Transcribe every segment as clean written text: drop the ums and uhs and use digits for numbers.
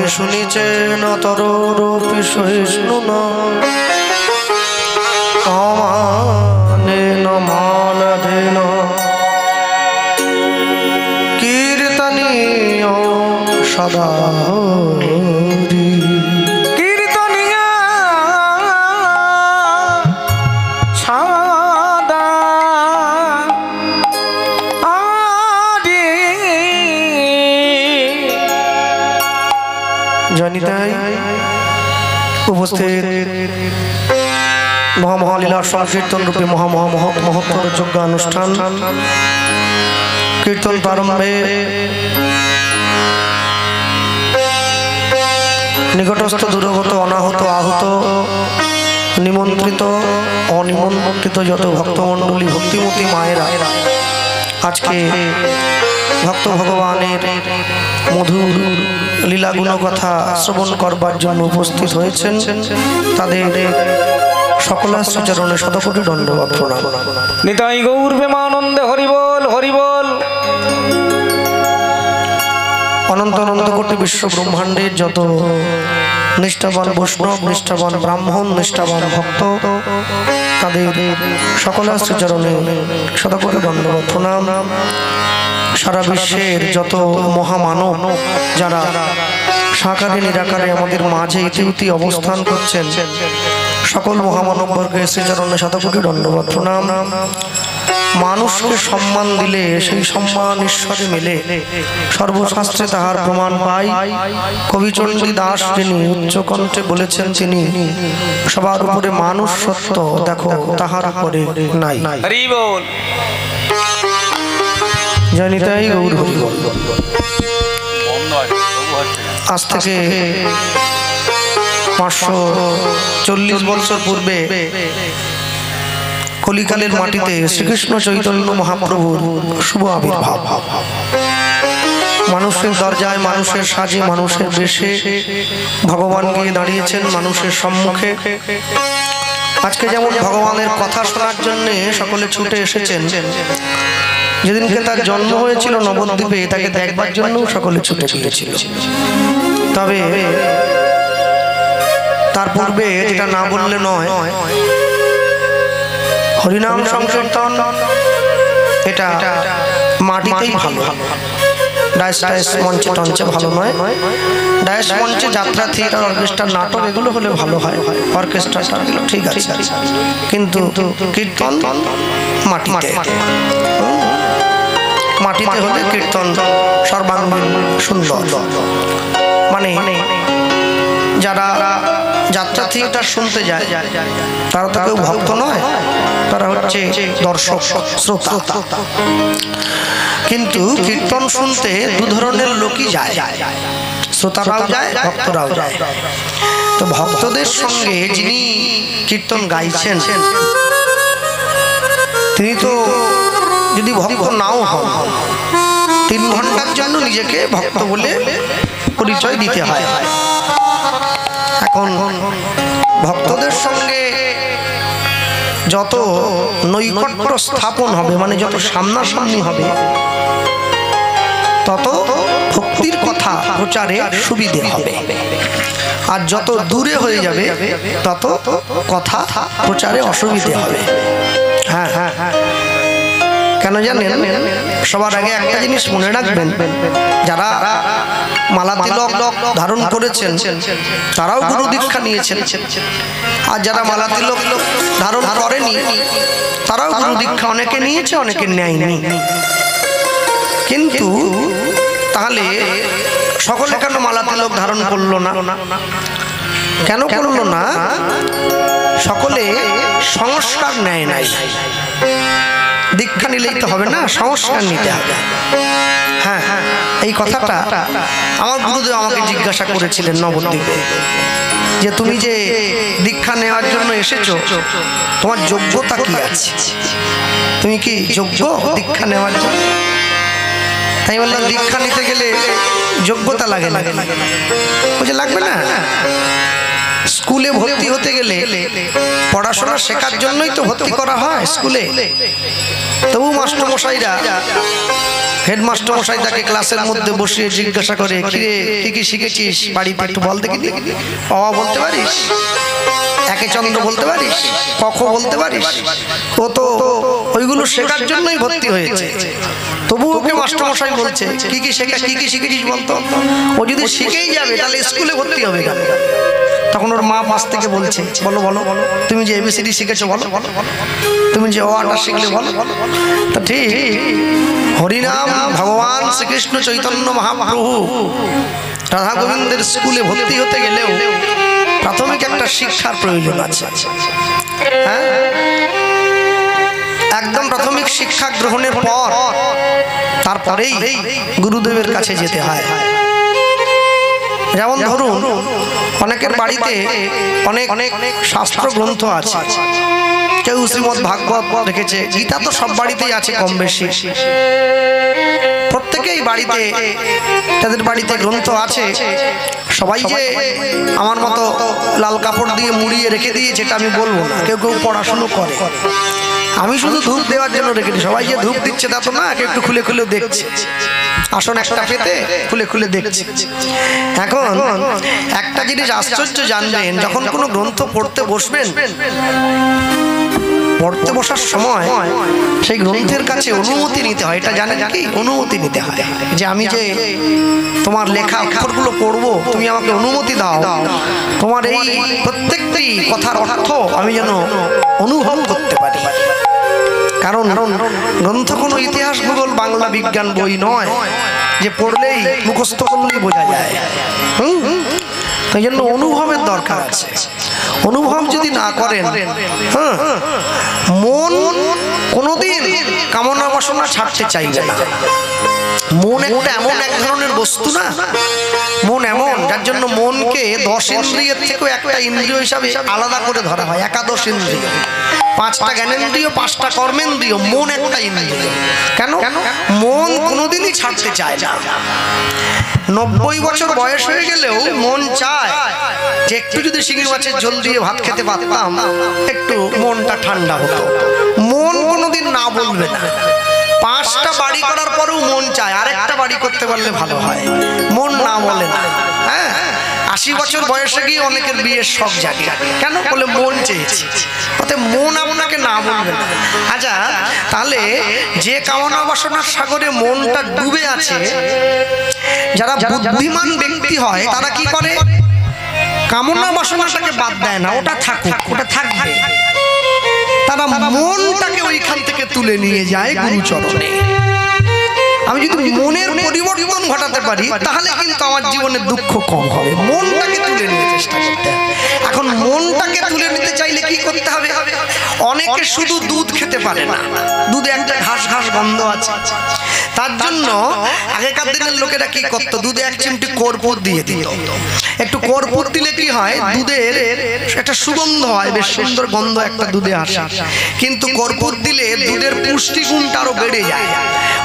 কি শুনিছেন তরূপী সহিষ্ণু ন অমানেন মালভেন কীর্তনীয় সদা হরি। কীর্তনীয় সদা হরি। জানিতাই উপস্থিত মহামহালীলা সংকীর্তন রূপে মহত্তর যজ্ঞ অনুষ্ঠান কীর্তন প্রারম্ভে নিকটস্থ দূরগত অনাহত আহত নিমন্ত্রিত অনিমন্ত্রিত যত ভক্তমণ্ডলী ভক্তিমতী মায়েরা আজকে ভক্ত ভগবানের মধুর লীলাগুণ কথা শ্রবণ করবার জন্য উপস্থিত হয়েছেন, তাদের সকলের শ্রীচরণে শতকোটি দণ্ডবত প্রণাম। নিতাই গৌর প্রেমানন্দে হরিবল হরিবল। অনন্ত অনন্ত কোটি বিশ্ব ব্রহ্মাণ্ডের যত নিষ্ঠাবান বৈষ্ণব, নিষ্ঠাবান ব্রাহ্মণ, নিষ্ঠাবান ভক্ত, তাদের সকলের শ্রীচরণে শতকোটি দণ্ডবত প্রণাম। সারা বিশ্বের যত মহামানব যারা সাকারে নিরাকারে আমাদের মাঝে ইতিউতি অবস্থান করছেন, সকল মহামানব বর্গের শ্রীচরণে শতকোটি দণ্ডবত প্রণাম। মানুষকে সম্মান দিলে সেই সম্মান ঈশ্বরে মেলে, সর্বশাস্ত্রে তাহার প্রমাণ পাই। কবিচণ্ডী দাস যিনি উচ্চকণ্ঠে বলেছেন, তিনি সবার উপরে মানুষ সত্য, দেখো তাহার উপরে নাই। হরি বল। জানিতাই গৌর হরি বল। আজ থেকে 540 বছর পূর্বে কলিকালের মাটিতে শ্রীকৃষ্ণ চৈতন্য মহাপ্রভুর শুভ আবির্ভাব। মানুষের দরজায়, মানুষের সাজে, মানুষের বেশে ভগবান গিয়ে দাঁড়িয়েছেন মানুষের সম্মুখে। আজকে যেমন ভগবানের কথা শোনার জন্য সকলে ছুটে এসেছেন, যেদিনকে তার জন্ম হয়েছিল নবদ্বীপে, তাকে দেখবার জন্য সকলে ছুটে গিয়েছিল। তবে তার পূর্বে যেটা না বললে নয়, হরিনাম সংকীর্তন এটা মাটিতেই ভালো, ডায়াস মঞ্চে টঞ্চে ভালো নয়। ডায়াস মঞ্চে যাত্রা, থিয়েটার, অর্কেস্ট্রা, নাটক এগুলো হলে ভালো হয়, অর্কেস্ট্রা ঠিক আছে, কিন্তু কীর্তন মাটিতে, মাটিতে হলে কীর্তন সর্বাঙ্গীন সুন্দর। মানে যারা যাত্রা থিয়েটার শুনতে যায় তারা তো কেউ ভক্ত নয়, তারা হচ্ছে দর্শক শ্রোতা। কিন্তু কীর্তন শুনতে দু ধরনের লোকই যায়, শ্রোতারাও যায়, ভক্তরাও যায়। তো ভক্তদের সঙ্গে যিনি কীর্তন গাইছেন, তিনি তো যদি ভক্ত নাও হন, 3 ঘন্টার জন্য নিজেকে ভক্ত বলে পরিচয় দিতে হয়। এখন ভক্তদের সঙ্গে যত নৈকট্য স্থাপন হবে, মানে যত সামনাসামনি হবে, তত ভক্তির কথা প্রচারে সুবিধে হবে। আর যত দূরে হয়ে যাবে তত কথা প্রচারে অসুবিধে হবে। হ্যাঁ হ্যাঁ হ্যাঁ, কেন জানেন? সবার আগে একটা জিনিস মনে রাখবেন, যারা মালা তিলক ধারণ করেছেন তারাও গুরু দীক্ষা নিয়েছেন, আর যারা মালা তিলক ধারণ করেনি তারাও গুরু দীক্ষা অনেকে নিয়েছে, অনেকে নেয়নি। কিন্তু তাহলে সকলে কেন মালা তিলক ধারণ করলো না? কেন করলো না? সকলে সংস্কার নেয় নাই। দীক্ষা নিলেই তো হবে না, সংস্কার নিতে হবে। হ্যাঁ, এই কথাটা আমার গুরুদেব আমাকে জিজ্ঞাসা করেছিলেন নবদ্বীপে, যে তুমি যে দীক্ষা নেওয়ার জন্য এসেছো, তোমার যোগ্যতা কি আছে? তুমি কি যোগ্য দীক্ষা নেওয়ার জন্য? তাই বললাম, দীক্ষা নিতে গেলে যোগ্যতা লাগে না। বলছে লাগবে না, স্কুলে ভর্তি হতে গেলে পড়াশোনা শেখার জন্যই তো ভর্তি করা হয় স্কুলে। তবু মাস্টারমশাইরা হেডমাস্টার মশাই তাকে ক্লাসের মধ্যে বসিয়ে জিজ্ঞাসা করে, কিরে কি কি শিখেছিস বাড়িতে একটু বল দেখি। অ বলতে পারিস? একে চন্দ্র বলতে পারিস? ক বলতে পারিস? ও তো ওইগুলো শেখার জন্যই ভর্তি হয়েছে। তবু ওকে মাস্টার মশাই বলছে কি কি শিখেছিস বলতো। ও যদি শিখেই যাবে তাহলে স্কুলে ভর্তি হবে কেন? তখন ওর মা পাশ থেকে বলছে, বলো বলো তুমি যে এবিসিডি শিখেছো বলো, তুমি যে অটা শিখলে বলো। তা ঠিক হরিনাম ভগবান শ্রীকৃষ্ণ চৈতন্য মহাপ্রভু রাধা গোবিন্দের স্কুলে ভর্তি হতে গেলেও প্রাথমিক একটা শিক্ষার প্রয়োজন আছে। হ্যাঁ, একদম প্রাথমিক শিক্ষা গ্রহণের পর তারপরেই গুরুদেবের কাছে যেতে হয়। যেমন ধরুন অনেকের বাড়িতে অনেক অনেক শাস্ত্র গ্রন্থ আছে। কেউ শ্রীমদ্ ভাগবত রেখেছে, গীতা তো সব বাড়িতেই আছে কম বেশি। প্রত্যেকেই বাড়িতে তাদের বাড়িতে গ্রন্থ আছে। সবাই যে আমার মতো লাল কাপড় দিয়ে মুড়িয়ে রেখে দিয়েছে এটা আমি বলবো না, কেউ কেউ পড়াশুনো করে। আমি শুধু ধূপ দেওয়ার জন্য রেখেছি। সবাই যে ধূপ দিচ্ছে তা তো না, কেউ একটু খুলে খুলে দেখছে, আসন একটা পেতে খুলে খুলে দেখছে। এখন একটা জিনিস আশ্চর্য জানবেন, যখন কোনো গ্রন্থ পড়তে বসবেন, পড়তে বসার সময় সেই গ্রন্থের কাছে অনুমতি নিতে হয়। এটা জানেন কি? অনুমতি নিতে হয় যে আমি যে তোমার লেখা অক্ষরগুলো পড়বো, তুমি আমাকে অনুমতি দাও, তোমার এই প্রত্যেকটি কথার অর্থ আমি যেন অনুভব করতে পারি। কারণ গ্রন্থ কোনো ইতিহাস ভূগোল বাংলা বিজ্ঞান বই নয় যে পড়লেই মুখস্থ করলেই বোঝা যায়। তাই জন্য অনুভবের দরকার আছে। অনুভব যদি না করেন, হ্যাঁ, মন কোনোদিন কামনা বাসনা ছাড়তে চাইবে না। মন একটা এমন এক ধরনের বস্তু না, মন এমন, যার জন্য মনকে 10 ইন্দ্রিয়ের থেকেও একটা ইন্দ্রিয় হিসাবে আলাদা করে ধরা হয়। একাদশ ইন্দ্রিয়, 5টা জ্ঞানেন্দ্রিয়, 5টা কর্মেন্দ্রিয়, মন একটা ইন্দ্রিয়। কেন? মন কোনোদিনই ছাড়তে চায় না। 90 বছর বয়স হয়ে গেলেও মন চায় যে একটু যদি শিঙি মাছের ঝোল দিয়ে ভাত খেতে পারতাম, একটু মনটা ঠান্ডা হতো। মন কোনোদিন না বলবে না। 5টা বাড়ি করার পরেও মন চায় আরেকটা বাড়ি করতে পারলে ভালো হয়, মন না বলে না। হ্যাঁ, 80 বছর বয়সে গিয়ে অনেকের বিয়ের শখ জাগে। কেন? বলে মন চেয়েছে। অতএব মন আপনাকে না বলবে না। আচ্ছা, তাহলে যে কামনা বাসনার সাগরে মনটা ডুবে আছে, যারা বুদ্ধিমান ব্যক্তি হয় তারা কি করে? কামনা বাসনাটাকে বাদ দেয় না, ওটা থাকুক, ওটা থাকবে। তারা মনটাকে ওইখান থেকে তুলে নিয়ে যায় গুরুচরণে। আমি যদি মনের পরিবর্তন ঘটাতে পারি তাহলে কিন্তু আমার জীবনের দুঃখ কম হবে। মনটাকে তুলে নিতে চেষ্টা করতে হবে। এখন মনটাকে তুলে নিতে চাইলে কি করতে হবে? অনেকে শুধু দুধ খেতে পারে না, দুধে একটা ঘাস ঘাস গন্ধ আছে। তার জন্য আগেকার দিনের লোকেরা কি করতো? দুধে 1 চিমটি কর্পূর দিয়ে দিত। একটু কর্পূর দিলে কি হয়? দুধের একটা সুগন্ধ হয়, বেশ সুন্দর গন্ধ একটা দুধে আসে। কিন্তু কর্পূর দিলে দুধের পুষ্টিগুণটা আরো বেড়ে যায়।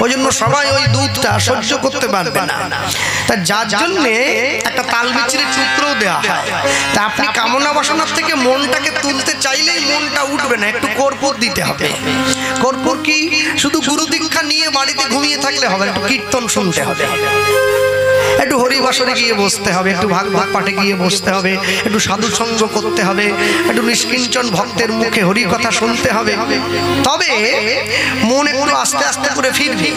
ওই জন্য সবাই ওই দুধটা সহ্য করতে পারবে না। তা যার জন্যে একটা তালমিছরির টুকরোও দেওয়া হয়। তা আপনি কামনা বাসনার থেকে মনটাকে তুলতে চাইলেই মনটা উঠবে না, একটু কর্পূর দিতে হবে। কর্পূর কি শুধু গুরু দীক্ষা নিয়ে বাড়িতে ঘুমিয়ে থাকলে হবে? একটু কীর্তন শুনতে হবে, একটু হরিবাসরে গিয়ে বসতে হবে, একটু ভাগবত পাঠে গিয়ে বসতে হবে, একটু সাধু সঙ্গ করতে হবে, একটু নিষ্কিঞ্চন ভক্তের মুখে হরি কথা শুনতে হবে। তবে মন একটু আস্তে আস্তে করে ফিরবে।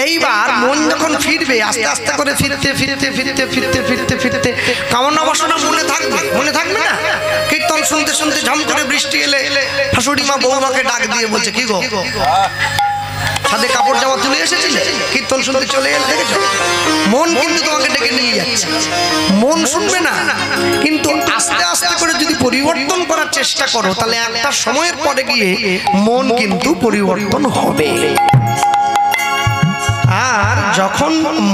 এইবার মন যখন ফিরবে, আস্তে আস্তে করে ফিরতে ফিরতে ফিরতে ফিরতে ফিরতে ফিরতে কামনা বাসনা মনে থাকবে, মনে থাকবে না? কীর্তন শুনতে শুনতে ঝম করে বৃষ্টি এলে শাশুড়ি মা বৌমাকে ডাক দিয়ে বলছে, কি গো ছাদে কাপড় জামা তুলে এসেছিলে, কীর্তন শুনতে চলে এলে, দেখেছো? মন কিন্তু তোমাকে ডেকে নিয়ে যাচ্ছে। মন শুনবে না, কিন্তু আস্তে আস্তে করে যদি পরিবর্তন করার চেষ্টা করো তাহলে একটা সময়ের পরে গিয়ে মন কিন্তু পরিবর্তন হবে। আর যখন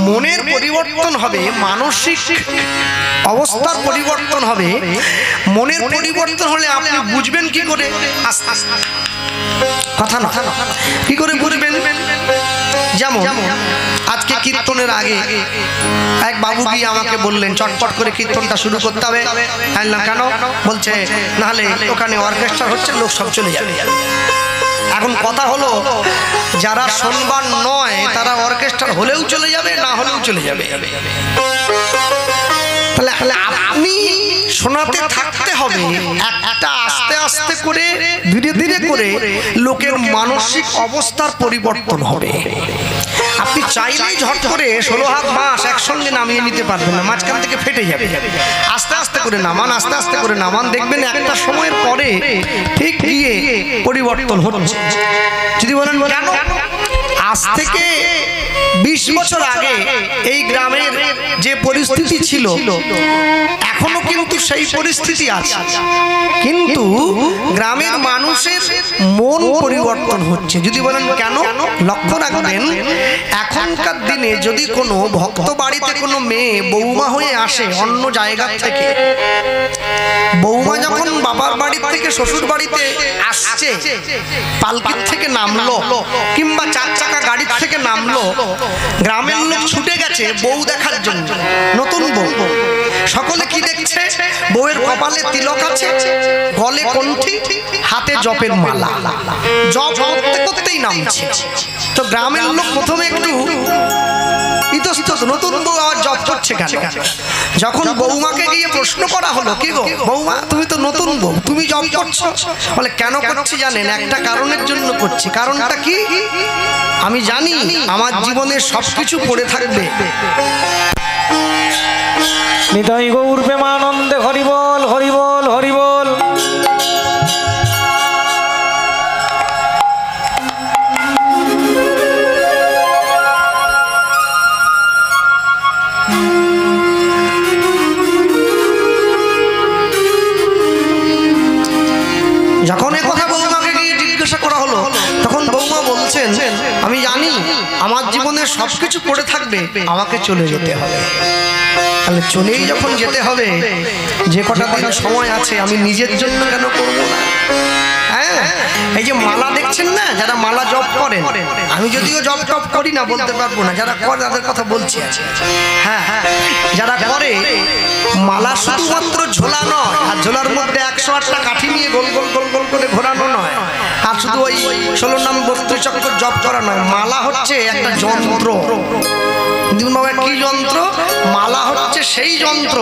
মনের পরিবর্তন হবে, মানসিক অবস্থার পরিবর্তন হবে, মনের পরিবর্তন হলে আপনি বুঝবেন কি করে? আস্তে আস্তে, কথা না, কি করে বুঝবেন? যেমন আজকে কীর্তনের আগে এক বাবু গিয়ে আমাকে বললেন চটপট করে কীর্তনটা শুরু করতে হবে। বললাম কেন? বলছে নাহলে ওখানে অর্কেস্ট্রা হচ্ছে, লোক সব চলে যাবে। এখন কথা হলো যারা শোনবার নয় তারা অর্কেস্ট্রা হলেও চলে যাবে, না হলেও চলে যাবে। তাহলে আপনি শোনাতে থাকতে হবে, একটা আস্তে আস্তে করে ধীরে ধীরে করে লোকের মানসিক অবস্থার পরিবর্তন হবে। আপনি চাইলেই ঝট করে 16 হাত বাঁশ একসঙ্গে নামিয়ে নিতে পারবেন না, মাঝখান থেকে ফেটে যাবে। আস্তে আস্তে করে নামান, আস্তে আস্তে করে নামান, দেখবেন একটা সময়ের পরে ঠিক গিয়ে পরিবর্তন হচ্ছে। যদি বলেন কেন, আজ থেকে 20 বছর আগে এই গ্রামের যে পরিস্থিতি ছিল এখনো কিন্তু সেই পরিস্থিতি আছে, কিন্তু গ্রামের মানুষের মন পরিবর্তন হচ্ছে। যদি বলেন কেন, লক্ষ্য রাখবেন এখনকার দিনে যদি কোনো ভক্ত বাড়িতে কোনো মেয়ে বৌমা হয়ে আসে অন্য জায়গা থেকে, বৌমা যখন বাবার বাড়ি থেকে শ্বশুর বাড়িতে আসছে, পালকির থেকে নামলো কিংবা 4 চাকা গাড়ির থেকে নামলো, গ্রামের লোক ছুটে গেছে বউ দেখার জন্য, নতুন বউ। সকলে কি দেখছে, বউয়ের কপালে তিলক আছে, গলে কণ্ঠি, হাতে জপের মালা, জপ করতে করতেই নামছে। তো গ্রামের লোক প্রথমে একটু ইতস্তত, নতুন বউ আবার জপ করছে কেন? যখন বৌমাকে গিয়ে প্রশ্ন করা হলো, কি গো বৌমা তুমি তো নতুন বউ, তুমি জপ করছো? বলে কেন করছি জানেন, একটা কারণের জন্য করছি। কারণটা কি? আমি জানি আমার জীবনে সবকিছু পড়ে থাকবে। নিতাই গৌর প্রেমানন্দে হরি বল, হরি বল, হরি বল। যখন এ কথা বৌমাকে গিয়ে জিজ্ঞাসা করা হলো, তখন বৌমা বলছেন আমি জানি আমার জীবনে সবকিছু পড়ে থাকবে, আমাকে চলে যেতে হবে। তাহলে চলেই যখন যেতে হবে, যে কটা দিন সময় আছে আমি নিজের জন্য কেন করবো না? হ্যাঁ, এই যে মালা দেখছেন না, যারা মালা জপ করেন, আমি যদিও জপ টপ করি না বলতে পারবো না, যারা করে তাদের কথা বলছি। হ্যাঁ, যারা করে মালা শুধুমাত্র ঝোলা নয়, আর ঝোলার মধ্যে 108টা কাঠি নিয়ে গোল গোল গোল গোল করে ঘোরানো নয়, আর শুধু ওই 16 নাম 32 চক্কর জপ করা নয়। মালা হচ্ছে একটা যন্ত্র। কি যন্ত্র? মালা হচ্ছে সেই যন্ত্র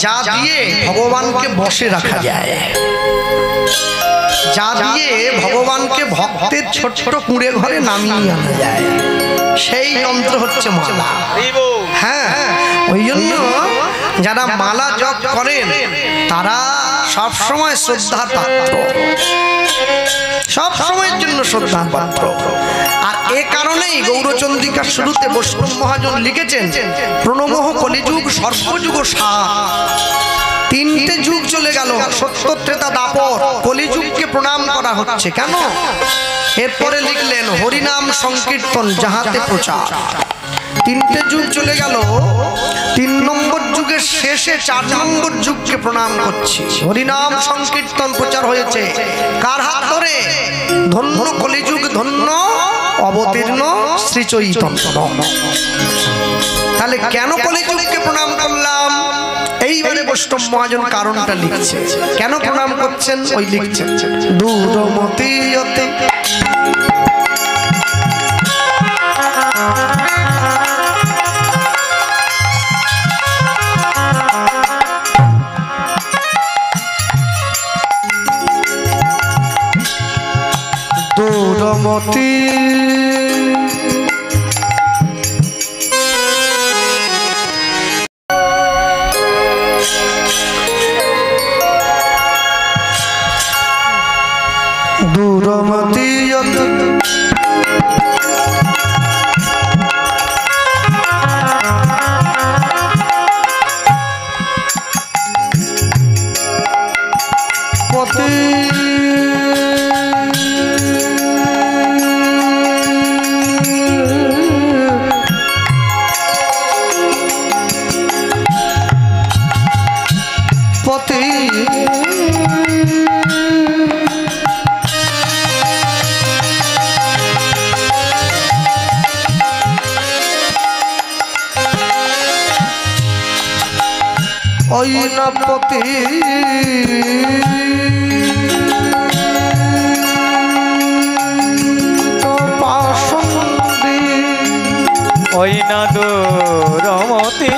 যা দিয়ে ভগবানকে বশে রাখা যায়, যা দিয়ে ভগবানকে ভক্তের ছোট কুঁড়ে ঘরে নামিয়ে আনা যায়, সেই যন্ত্র হচ্ছে মালা। হ্যাঁ, ওই জন্য যারা মালা জপ করেন তারা সব সময় শ্রদ্ধার পাত্র, সব সময়ের জন্য শ্রদ্ধার পাত্র। আর এ কারণেই গৌরচন্দ্রিকার শুরুতে বৈষ্ণব মহাজন লিখেছেন, প্রণমঃ কলিযুগ সর্বযুগ সার। 3টে যুগ চলে গেল, সত্য, ত্রেতা, দ্বাপর, কলিযুগকে প্রণাম করা হচ্ছে কেন? এরপরে লিখলেন হরিনাম সংকীর্তন যাহাতে প্রচার। 3টে যুগ চলে গেল, 3 নম্বর যুগের শেষে 4 নম্বর যুগকে প্রণাম করছি। হরিনাম সংকীর্তন প্রচার হয়েছে কার হাত ধরে? ধন্য কলিযুগ, ধন্য অবতীর্ণ শ্রী চৈতন্য। তাহলে কেন কলিযুগকে প্রণাম করলাম? এইবারে বৈষ্ণব মহাজন কারণটা লিখছে, কেন প্রণাম করছেন ওই লিখছেন। দূরমতিয়তে দূরমতি দূরমতিয়ত পতি ঐনপতি সাদরমতি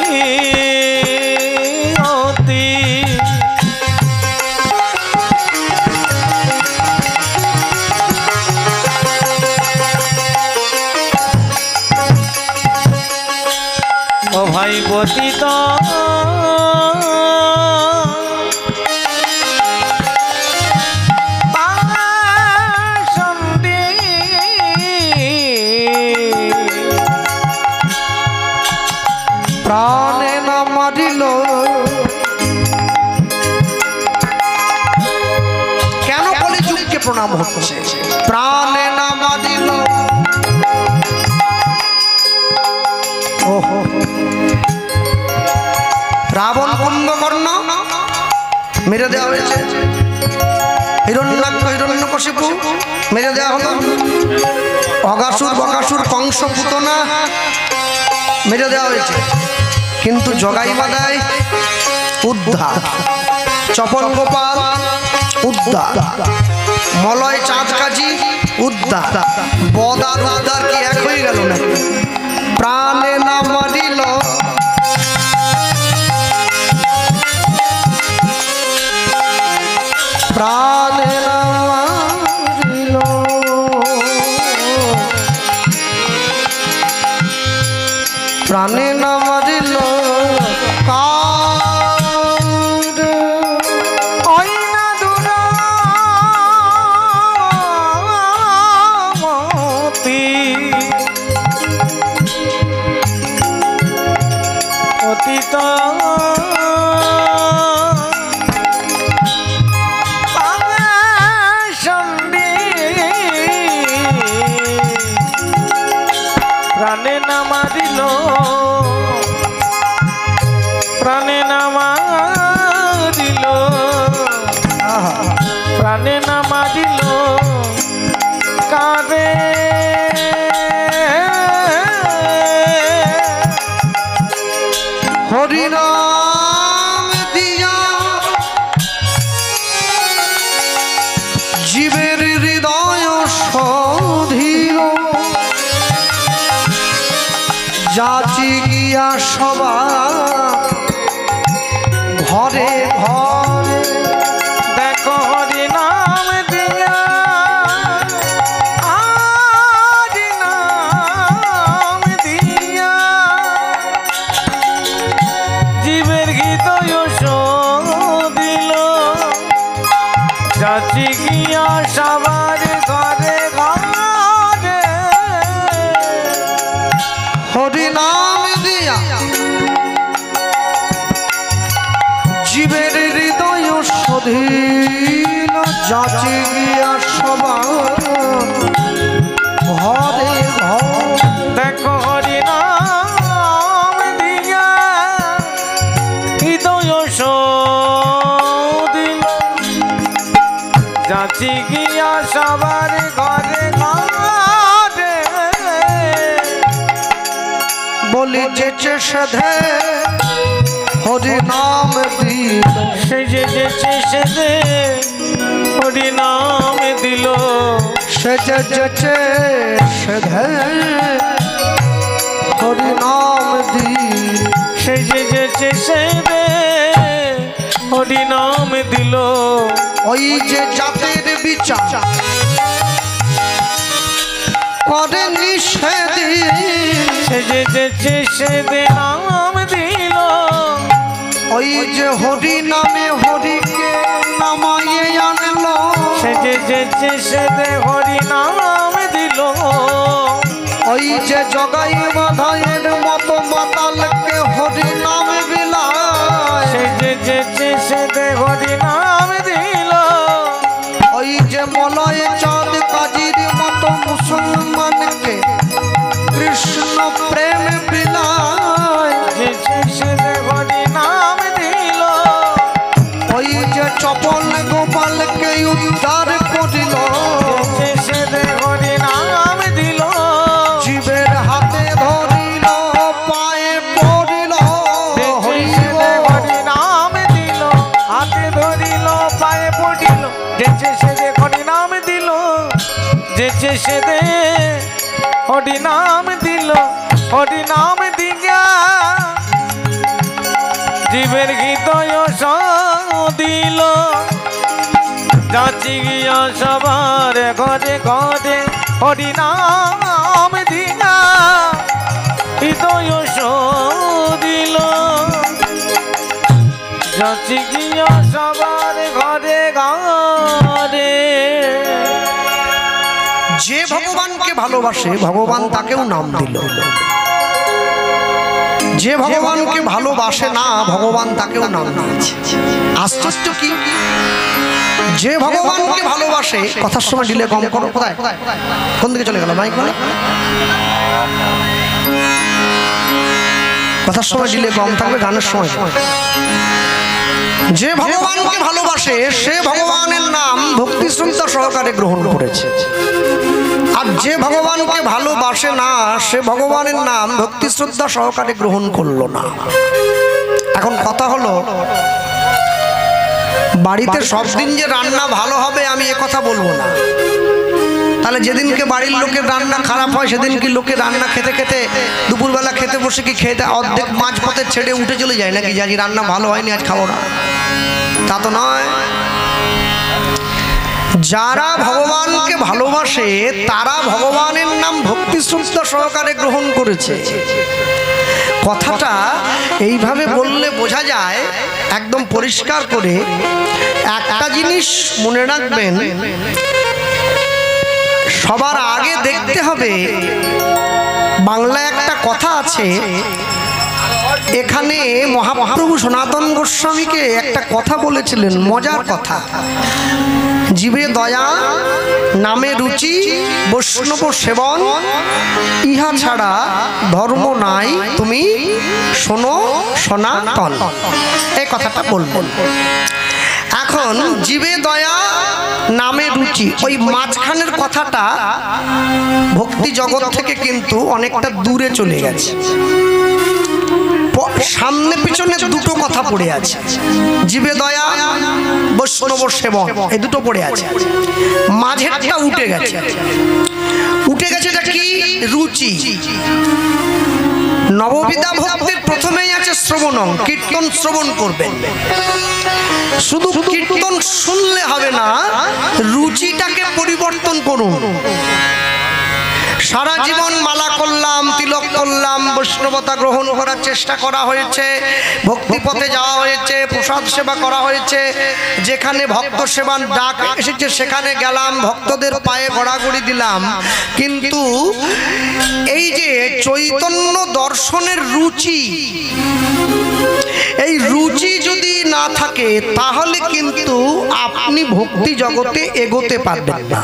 অতি ও ভাই পতিত প্রাণে না মারিল কেন কলিযুগকে প্রণাম হচ্ছে প্রাণে না মারিল রাবণ কুম্ভকর্ণ মেরে দেওয়া হয়েছে হিরণ্যাক্ষ হিরণ্যকশিপু মেরে দেওয়া হলো অগাসুর বকাসুর কংস পুতনা মেরে দেওয়া হয়েছে কিন্তু জগাই বাদাই উদ্ধার চপন গোপাল উদ্ধার মলয় চাঁদ কাজী উদ্ধার বদার উদ্ধার কি এক হয়ে গেল না প্রাণে না মারিল প্রাণে না মারিল প্রাণে না মারিল প্রাণে না মারিল প্রাণে না মারিল প্রাণে না মারিল কারে হরিনাম দিয়া জীবের হৃদয় সধীর যাচি গিয়া সবার ঘরে ঘরে দেখো হরিনাম দিয়া হরিনাম দিয়া জীবের হৃদয় দিল যাচি গিয়া সবার ঘরে ঘরে হরিনাম দিয়া জীবের হৃদয় সধীন যাচি গিয়া সবার ঘরে ঘরে দেখো হরিনাম দিয়া হৃদয় দিল যাচি গিয়া সবার ঘরে ঘরে বলি যেচে সাধে হরিনাম দিল সেজে যেচে সেজে হরিনাম দিল সেজে যেচে সাধে হরিনাম দিল সেজে যেচে সেজে হরিনাম দিল ওই যে জাতের বিচার করে নিষেধ সেজে যেচে সেজে নাম দিল ওই যে হরি নামে হরিকে নামায়ে আনলো সেজে যেচে সেজে হরি নাম দিল ওই যে জগাই বাধায়ের মতো মাতালকে হরি নাম বিলায় সেজে যেচে সেজে হরি নাম দিল ওই যে মলয় চাঁদ কাজীর মতো মুসলমানকে কৃষ্ণ প্রেম বিলায় যেচে সেজে হরি নাম দিল ওই যে চপল গোপালকে উদ্ধার করিল যেচে সেজে হরি নাম দিল জীবের হাতে ধরিল পায়ে পড়িল যেচে সেজে হরি নাম দিল হাতে ধরিল পায়ে পড়িল যেচে সেজে হরি নাম দিল যেচে সেজে হরি নাম দিল হরি নাম দিয়া জীবের হৃদয় দিল যাচ্ছি গিয়া সবার ঘরে ঘরে হরি নাম দিয়া হৃদয় দিল যাচ্ছি গিয়া সবার ঘরে ঘরে। যে ভগবানকে ভালোবাসে ভগবান তাকেও নাম দিল, যে ভগবানকে ভালোবাসে না ভগবান তাকেও নাম দিয়েছে। আশ্চর্য কি, যে ভগবানকে ভালোবাসে, কথার সময় ডিলে কম করো, কোথায় কোন দিকে চলে গেল মাইক বলে, কথার সময় ডিলে কম থাকবে, গানের সময়। যে ভগবানকে ভালোবাসে সে ভগবানের নাম ভক্তি শ্রদ্ধা সহকারে গ্রহণ করেছে, আর যে ভগবানকে ভালোবাসে না সে ভগবানের নাম ভক্তি শ্রদ্ধা সহকারে গ্রহণ করলো না। এখন কথা হলো, বাড়িতে সব দিন যে রান্না ভালো হবে আমি এ কথা বলবো না। তাহলে যেদিনকে বাড়ির লোকের রান্না খারাপ হয় সেদিন কি লোকে রান্না খেতে খেতে দুপুরবেলা খেতে বসে কি খেতে অর্ধেক মাঝ পথে ছেড়ে উঠে চলে যায় নাকি, যে আজ রান্না ভালো হয়নি আজ খাবো না? তা তো নয়। যারা ভগবানকে ভালোবাসে তারা ভগবানের নাম ভক্তি শ্রদ্ধা সহকারে গ্রহণ করেছে। কথাটা এইভাবে বললে বোঝা যায় একদম পরিষ্কার করে। একটা জিনিস মনে রাখবেন, সবার আগে দেখতে হবে, বাংলায় একটা কথা আছে, এখানে মহাপ্রভু সনাতন গোস্বামীকে একটা কথা বলেছিলেন, মজার কথা, জীবে দয়া নামে রুচি বৈষ্ণব সেবন ইহা ছাড়া ধর্ম নাই তুমি শোনো সনাতন, এই কথাটা বলবেন। এখন জীবে দয়া নামে রুচি, ওই মাঝখানের কথাটা ভক্তি জগৎ থেকে কিন্তু অনেকটা দূরে চলে গেছে। সামনে পিছনে দুটো কথা পড়ে আছে, জীবে দয়া বৈষ্ণব সেবন, এই দুটো পড়ে আছে, মাঝেরটা উঠে গেছে। উঠে গেছে এটা কি? রুচি। নববিধা ভক্তির প্রথমেই আছে শ্রবণং, কীর্তন শ্রবণ করবেন। শুধু কীর্তন শুনলে হবে না, রুচিটাকে পরিবর্তন করুন। সারা জীবন মালা করলাম, তিলক করলাম, বৈষ্ণবতা গ্রহণ করার চেষ্টা করা হয়েছে, ভক্তিপথে যাওয়া হয়েছে, প্রসাদ সেবা করা হয়েছে, যেখানে ভক্ত সেবার ডাক এসেছে সেখানে গেলাম, ভক্তদের পায়ে গড়াগড়ি দিলাম, কিন্তু এই যে চৈতন্য দর্শনের রুচি, এই রুচি যদি না থাকে তাহলে কিন্তু আপনি ভক্তি জগতে এগোতে পারবেন না।